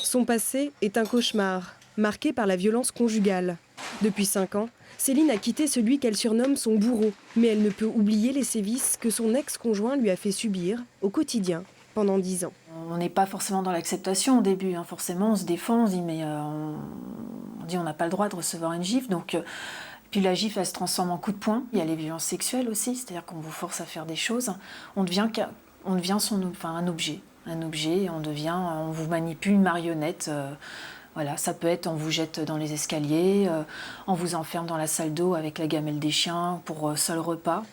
Son passé est un cauchemar, marqué par la violence conjugale. Depuis 5 ans, Céline a quitté celui qu'elle surnomme son bourreau. Mais elle ne peut oublier les sévices que son ex-conjoint lui a fait subir au quotidien pendant 10 ans. On n'est pas forcément dans l'acceptation au début, hein. Forcément on se défend, on se dit mais on dit on n'a pas le droit de recevoir une gifle. Puis la gifle elle se transforme en coup de poing. Il y a les violences sexuelles aussi, c'est-à-dire qu'on vous force à faire des choses. On devient un objet, on vous manipule, une marionnette. Voilà, ça peut être on vous jette dans les escaliers, on vous enferme dans la salle d'eau avec la gamelle des chiens pour seul repas.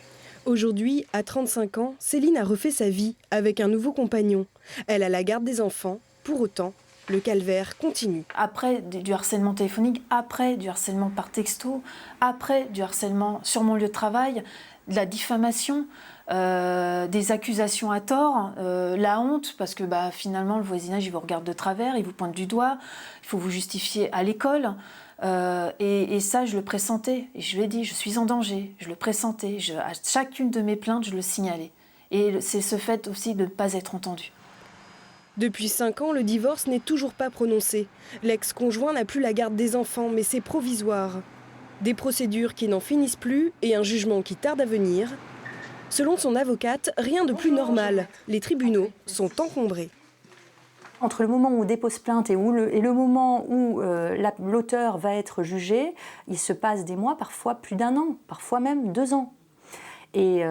Aujourd'hui, à 35 ans, Céline a refait sa vie avec un nouveau compagnon. Elle a la garde des enfants. Pour autant, le calvaire continue. Après du harcèlement téléphonique, après du harcèlement par texto, après du harcèlement sur mon lieu de travail, de la diffamation, des accusations à tort, la honte, parce que finalement le voisinage il vous regarde de travers, il vous pointe du doigt, il faut vous justifier à l'école. Et ça, je le pressentais. Et je lui ai dit, je suis en danger, je le pressentais. À chacune de mes plaintes, je le signalais. Et c'est ce fait aussi de ne pas être entendue. Depuis 5 ans, le divorce n'est toujours pas prononcé. L'ex-conjoint n'a plus la garde des enfants, mais c'est provisoire. Des procédures qui n'en finissent plus et un jugement qui tarde à venir. Selon son avocate, rien de plus normal. Les tribunaux sont encombrés. Entre le moment où on dépose plainte et le moment où l'auteur va être jugé, il se passe des mois, parfois plus d'1 an, parfois même 2 ans. Et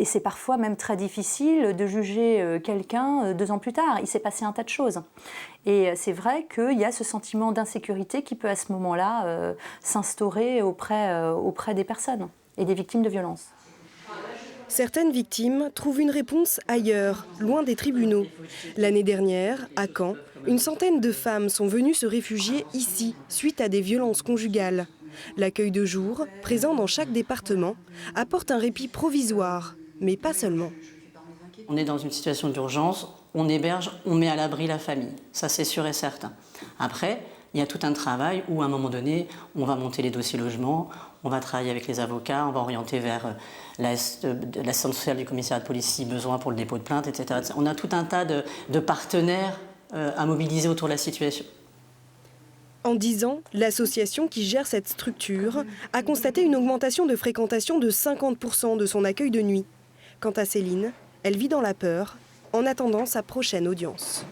c'est parfois même très difficile de juger quelqu'un 2 ans plus tard. Il s'est passé un tas de choses. Et c'est vrai qu'il y a ce sentiment d'insécurité qui peut à ce moment-là s'instaurer auprès des personnes et des victimes de violences. Certaines victimes trouvent une réponse ailleurs, loin des tribunaux. L'année dernière, à Caen, une centaine de femmes sont venues se réfugier ici, suite à des violences conjugales. L'accueil de jour, présent dans chaque département, apporte un répit provisoire, mais pas seulement. On est dans une situation d'urgence, on héberge, on met à l'abri la famille, ça c'est sûr et certain. Après, il y a tout un travail où à un moment donné, on va monter les dossiers logements, on va travailler avec les avocats, on va orienter vers l'assistance sociale du commissariat de police si besoin pour le dépôt de plainte, etc. On a tout un tas de partenaires à mobiliser autour de la situation. En 10 ans, l'association qui gère cette structure a constaté une augmentation de fréquentation de 50% de son accueil de nuit. Quant à Céline, elle vit dans la peur en attendant sa prochaine audience.